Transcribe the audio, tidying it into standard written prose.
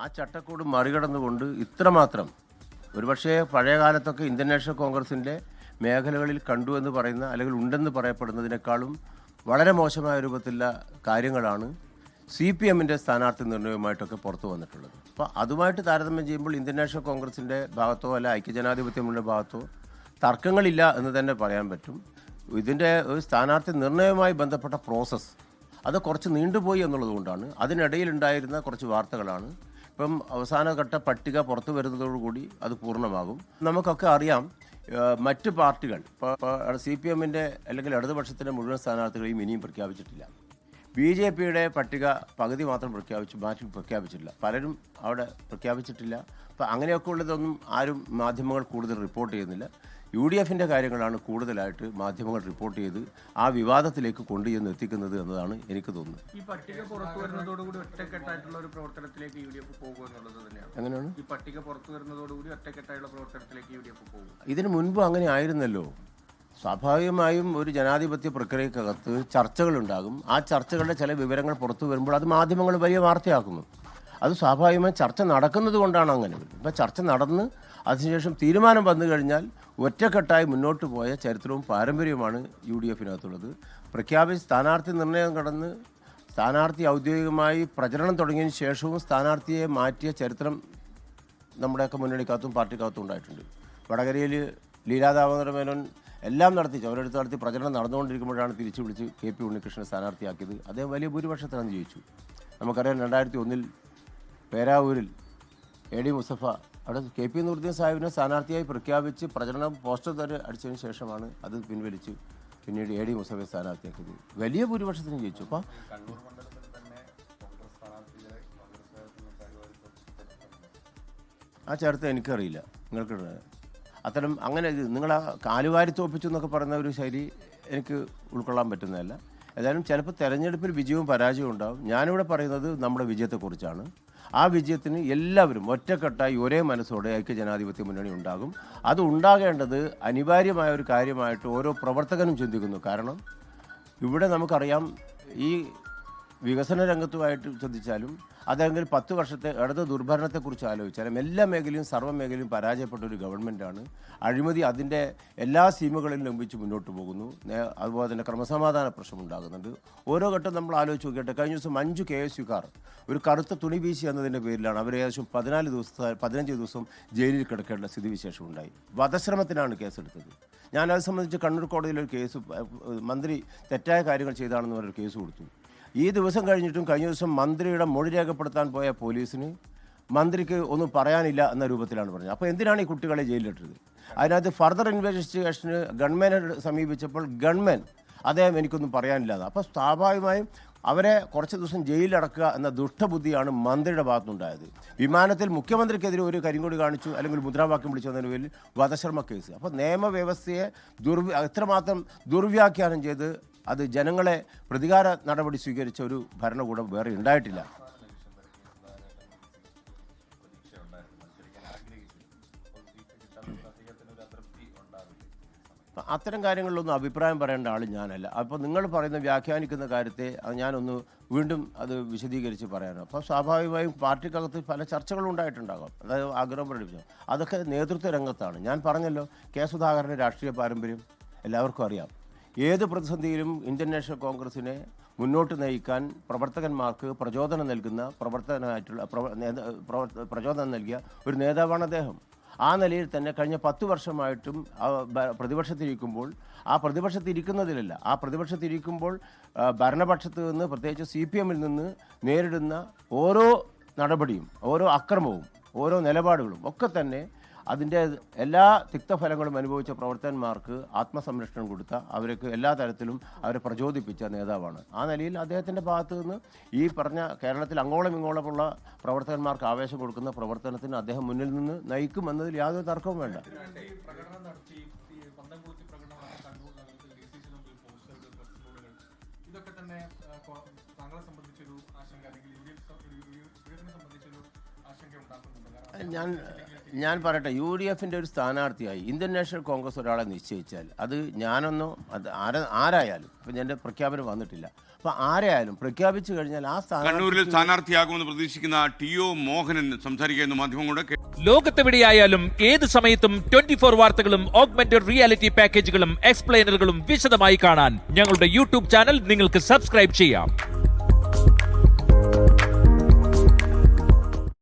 ആ ചട്ടക്കൂട് മറികടന്നുകൊണ്ട് ഇത്രമാത്രം ഒരുപക്ഷേ പഴയ കാലത്തൊക്കെ ഇന്ത്യൻ നാഷണൽ കോൺഗ്രസിൻ്റെ മേഖലകളിൽ കണ്ടു എന്ന് പറയുന്ന അല്ലെങ്കിൽ ഉണ്ടെന്ന് പറയപ്പെടുന്നതിനേക്കാളും വളരെ മോശമായ രൂപത്തിലുള്ള കാര്യങ്ങളാണ് CPM-ൻ്റെ സ്ഥാനാർത്ഥി നിർണ്ണയവുമായിട്ടൊക്കെ പുറത്തു വന്നിട്ടുള്ളത്. അപ്പോൾ അതുമായിട്ട് താരതമ്യം ചെയ്യുമ്പോൾ ഇന്ത്യൻ നാഷണൽ കോൺഗ്രസിൻ്റെ ഭാഗത്തോ അല്ല ഐക്യജനാധിപത്യമുള്ള ഭാഗത്തോ തർക്കങ്ങളില്ല എന്ന് തന്നെ പറയാൻ പറ്റും. ഇതിൻ്റെ ഒരു സ്ഥാനാർത്ഥി നിർണ്ണയവുമായി ബന്ധപ്പെട്ട പ്രോസസ്സ് അത് കുറച്ച് നീണ്ടുപോയി എന്നുള്ളത് കൊണ്ടാണ്. അതിനിടയിലുണ്ടായിരുന്ന കുറച്ച് വാർത്തകളാണ്. ഇപ്പം അവസാനഘട്ട പട്ടിക പുറത്തു വരുന്നതോടുകൂടി അത് പൂർണ്ണമാകും. നമുക്കൊക്കെ അറിയാം മറ്റ് പാർട്ടികൾ ഇപ്പോൾ CPM-ൻ്റെ അല്ലെങ്കിൽ ഇടതുപക്ഷത്തിൻ്റെ മുഴുവൻ സ്ഥാനാർത്ഥികളെയും ഇനിയും പ്രഖ്യാപിച്ചിട്ടില്ല. BJP-യുടെ പട്ടിക പകുതി മാത്രം മാറ്റി പ്രഖ്യാപിച്ചിട്ടില്ല. പലരും അവിടെ പ്രഖ്യാപിച്ചിട്ടില്ല. അപ്പോൾ അങ്ങനെയൊക്കെ ഉള്ളതൊന്നും ആരും മാധ്യമങ്ങൾ കൂടുതൽ റിപ്പോർട്ട് ചെയ്യുന്നില്ല. UDF-ൻ്റെ കാര്യങ്ങളാണ് കൂടുതലായിട്ട് മാധ്യമങ്ങൾ റിപ്പോർട്ട് ചെയ്ത് ആ വിവാദത്തിലേക്ക് കൊണ്ടുചെന്ന് എത്തിക്കുന്നത് എന്നതാണ് എനിക്ക് തോന്നുന്നത്. ഈ പട്ടിക പുറത്തു വരുന്നതോടുകൂടി ഒറ്റക്കെട്ടായിട്ടുള്ള ഒരു പ്രവർത്തനത്തിലേക്ക് UDF പോകുക എന്നുള്ളത് തന്നെയാണ്. എങ്ങനെയാണ് ഈ പട്ടിക പുറത്തു വരുന്നതോടുകൂടി ഒറ്റക്കെട്ടായിട്ടുള്ള പ്രവർത്തനത്തിലേക്ക് UDF പോകും? ഇതിനു മുൻപ് അങ്ങനെ ആയിരുന്നല്ലോ. സ്വാഭാവികമായും ഒരു ജനാധിപത്യ പ്രക്രിയക്കകത്ത് ചർച്ചകളുണ്ടാകും. ആ ചർച്ചകളുടെ ചില വിവരങ്ങൾ പുറത്തു വരുമ്പോൾ അത് മാധ്യമങ്ങൾ വലിയ വാർത്തയാക്കുന്നു. അത് സ്വാഭാവികമായും ചർച്ച നടക്കുന്നത് കൊണ്ടാണ് അങ്ങനെ വരുന്നത്. ഇപ്പോൾ ചർച്ച നടന്ന് അതിനുശേഷം തീരുമാനം വന്നു കഴിഞ്ഞാൽ ഒറ്റക്കെട്ടായി മുന്നോട്ട് പോയ ചരിത്രവും പാരമ്പര്യവുമാണ് UDF-നകത്തുള്ളത്. പ്രഖ്യാപിച്ച് സ്ഥാനാർത്ഥി നിർണ്ണയം കടന്ന് സ്ഥാനാർത്ഥി ഔദ്യോഗികമായി പ്രചരണം തുടങ്ങിയതിന് ശേഷവും സ്ഥാനാർത്ഥിയെ മാറ്റിയ ചരിത്രം നമ്മുടെയൊക്കെ മുന്നണിക്കകത്തും പാർട്ടിക്കകത്തും ഉണ്ടായിട്ടുണ്ട്. വടകരയിൽ ലീലാദാമോദര മേനോൻ എല്ലാം നടത്തി ചുവരെടുത്ത് നടത്തി പ്രചരണം നടന്നുകൊണ്ടിരിക്കുമ്പോഴാണ് തിരിച്ചു വിളിച്ച് KP ഉണ്ണികൃഷ്ണനെ സ്ഥാനാർത്ഥിയാക്കിയത്. അദ്ദേഹം വലിയ ഭൂരിപക്ഷത്തിലാണ് ജയിച്ചു. നമുക്കറിയാം 2001 പേരാവൂരിൽ AD മുസ്തഫ അവിടെ KP നൂറുദ്ദീൻ സാഹിബിനെ സ്ഥാനാർത്ഥിയായി പ്രഖ്യാപിച്ച് പ്രചരണം പോസ്റ്റർ വരെ അടിച്ചതിന് ശേഷമാണ് അത് പിൻവലിച്ച് പിന്നീട് AD മുസ്തഫയെ സ്ഥാനാർത്ഥിയാക്കിയത്. വലിയ ഭൂരിപക്ഷത്തിന് ജയിച്ചു. അപ്പോൾ ആ ചേർത്ത് എനിക്കറിയില്ല. നിങ്ങൾക്ക് അത്തരം അങ്ങനെ നിങ്ങൾ ആ കാലുവാരി തോപ്പിച്ചു എന്നൊക്കെ പറയുന്ന ഒരു ശൈലി എനിക്ക് ഉൾക്കൊള്ളാൻ പറ്റുന്നതല്ല. ഏതായാലും ചിലപ്പോൾ തെരഞ്ഞെടുപ്പിൽ വിജയവും പരാജയവും ഉണ്ടാകും. ഞാനിവിടെ പറയുന്നത് നമ്മുടെ വിജയത്തെക്കുറിച്ചാണ്. ആ വിജയത്തിന് എല്ലാവരും ഒറ്റക്കെട്ടായി ഒരേ മനസ്സോടെ ഐക്യജനാധിപത്യ മുന്നണി ഉണ്ടാകും. അത് ഉണ്ടാകേണ്ടത് അനിവാര്യമായ ഒരു കാര്യമായിട്ട് ഓരോ പ്രവർത്തകനും ചിന്തിക്കുന്നു. കാരണം ഇവിടെ നമുക്കറിയാം ഈ വികസന രംഗത്തുമായിട്ട് ചിന്തിച്ചാലും അതല്ലെങ്കിൽ 10 വർഷത്തെ ഇടത് ദുർഭരണത്തെക്കുറിച്ച് ആലോചിച്ചാലും എല്ലാ മേഖലയും സർവ്വമേഖലയും പരാജയപ്പെട്ട ഒരു ഗവൺമെൻറ്റാണ്. അഴിമതി അതിൻ്റെ എല്ലാ സീമകളിലും ലംഘിച്ച് മുന്നോട്ട് പോകുന്നു. അതുപോലെ തന്നെ ക്രമസമാധാന പ്രശ്നം ഉണ്ടാകുന്നുണ്ട്. ഓരോ ഘട്ടം നമ്മൾ ആലോചിച്ച് നോക്കിയിട്ട് കഴിഞ്ഞ ദിവസം 5 KSUക്കാർ ഒരു കറുത്ത തുണി വീശി എന്നതിൻ്റെ പേരിലാണ് അവർ ഏകദേശം 15 ദിവസം ജയിലിൽ കിടക്കേണ്ട സ്ഥിതിവിശേഷം ഉണ്ടായി. വധശ്രമത്തിനാണ് കേസെടുത്തത്. ഞാനത് സംബന്ധിച്ച് കണ്ണൂർ കോടതിയിൽ ഒരു കേസ് മന്ത്രി തെറ്റായ കാര്യങ്ങൾ ചെയ്താണെന്ന് പറഞ്ഞൊരു കേസ് കൊടുത്തു. ഈ ദിവസം കഴിഞ്ഞിട്ടും കഴിഞ്ഞ ദിവസം മന്ത്രിയുടെ മൊഴി രേഖപ്പെടുത്താൻ പോയ പോലീസിന് മന്ത്രിക്ക് ഒന്നും പറയാനില്ല എന്ന രൂപത്തിലാണ് പറഞ്ഞത്. അപ്പോൾ എന്തിനാണ് ഈ കുട്ടികളെ ജയിലിലിട്ടത്? അതിനകത്ത് ഫർദർ ഇൻവെസ്റ്റിഗേഷന് ഗവൺമെൻറ് സമീപിച്ചപ്പോൾ ഗവൺമെൻറ് അദ്ദേഹം എനിക്കൊന്നും പറയാനില്ലാതെ. അപ്പോൾ സ്വാഭാവികമായും അവരെ കുറച്ച് ദിവസം ജയിലിലടക്കുക എന്ന ദുഷ്ടബുദ്ധിയാണ് മന്ത്രിയുടെ ഭാഗത്തുനിന്നുണ്ടായത്. വിമാനത്തിൽ മുഖ്യമന്ത്രിക്കെതിരെ ഒരു കരിങ്കൊടി കാണിച്ചു അല്ലെങ്കിൽ മുദ്രാവാക്യം വിളിച്ചതിന് പേരിൽ വധശ്രമ കേസ്. അപ്പോൾ നിയമവ്യവസ്ഥയെ എത്രമാത്രം ദുർവ്യാഖ്യാനം ചെയ്ത് അത് ജനങ്ങളെ പ്രതികാര നടപടി സ്വീകരിച്ച ഒരു ഭരണകൂടം വേറെ ഉണ്ടായിട്ടില്ല. അത്തരം കാര്യങ്ങളിലൊന്നും അഭിപ്രായം പറയേണ്ട ആൾ ഞാനല്ല. അപ്പോൾ നിങ്ങൾ പറയുന്ന വ്യാഖ്യാനിക്കുന്ന കാര്യത്തെ ഞാനൊന്ന് വീണ്ടും അത് വിശദീകരിച്ച് പറയാനോ. അപ്പോൾ സ്വാഭാവികമായും പാർട്ടിക്കകത്ത് പല ചർച്ചകളും ഉണ്ടായിട്ടുണ്ടാകാം. അതായത് ആഗ്രഹം പ്രകടിപ്പിച്ചു. അതൊക്കെ നേതൃത്വ രംഗത്താണ്. ഞാൻ പറഞ്ഞല്ലോ, K. സുധാകരൻ്റെ രാഷ്ട്രീയ പാരമ്പര്യം എല്ലാവർക്കും അറിയാം. ഏത് പ്രതിസന്ധിയിലും ഇന്ത്യൻ നാഷണൽ കോൺഗ്രസിനെ മുന്നോട്ട് നയിക്കാൻ പ്രവർത്തകന്മാർക്ക് പ്രചോദനം നൽകുന്ന പ്രചോദനം നൽകിയ ഒരു നേതാവാണ് അദ്ദേഹം. ആ നിലയിൽ തന്നെ കഴിഞ്ഞ 10 വർഷമായിട്ടും പ്രതിപക്ഷത്തിരിക്കുമ്പോൾ ആ പ്രതിപക്ഷത്തിരിക്കുമ്പോൾ ഭരണപക്ഷത്ത് നിന്ന് പ്രത്യേകിച്ച് CPM-ൽ നിന്ന് നേരിടുന്ന ഓരോ നടപടിയും ഓരോ അക്രമവും ഓരോ നിലപാടുകളും ഒക്കെ തന്നെ അതിൻ്റെ എല്ലാ തിക്തഫലങ്ങളും അനുഭവിച്ച പ്രവർത്തകന്മാർക്ക് ആത്മസംരക്ഷണം കൊടുത്ത അവർക്ക് എല്ലാ തരത്തിലും അവരെ പ്രചോദിപ്പിച്ച നേതാവാണ്. ആ നിലയിൽ അദ്ദേഹത്തിൻ്റെ ഭാഗത്തു നിന്ന് ഈ പറഞ്ഞ കേരളത്തിൽ അങ്ങോളം ഇങ്ങോളമുള്ള പ്രവർത്തകന്മാർക്ക് ആവേശം കൊടുക്കുന്ന പ്രവർത്തനത്തിന് അദ്ദേഹം മുന്നിൽ നിന്ന് നയിക്കുമെന്നതിൽ യാതൊരു തർക്കവും വേണ്ട. ഞാൻ പറയട്ടെ, UDF-ന്റെ ഒരു സ്ഥാനാർത്ഥിയായി ഇന്ത്യൻ നാഷണൽ കോൺഗ്രസ് ഒരാളെ നിശ്ചയിച്ചാൽ അത് ഞാനൊന്നോ അത് ആരായാലും, ഇപ്പം എൻ്റെ പ്രഖ്യാപനം വന്നിട്ടില്ല, അപ്പോൾ ആരായാലും പ്രഖ്യാപിച്ചു കഴിഞ്ഞാൽ ആ കണ്ണൂരിൽ സ്ഥാനാർത്ഥിയാകുമെന്ന് പ്രതീക്ഷിക്കുന്ന TO മോഹനൻ സംസാരിക്കുന്ന മാധ്യമങ്ങളോട് ലോകത്തെവിടെയായാലും ഏത് സമയത്തും 24 വാർത്തകളും ഓഗ്മെന്റഡ് റിയാലിറ്റി പാക്കേജുകളും എക്സ്പ്ലെയിനറുകളും വിശദമായി കാണാൻ ഞങ്ങളുടെ യൂട്യൂബ് ചാനൽ നിങ്ങൾക്ക് സബ്സ്ക്രൈബ് ചെയ്യാം.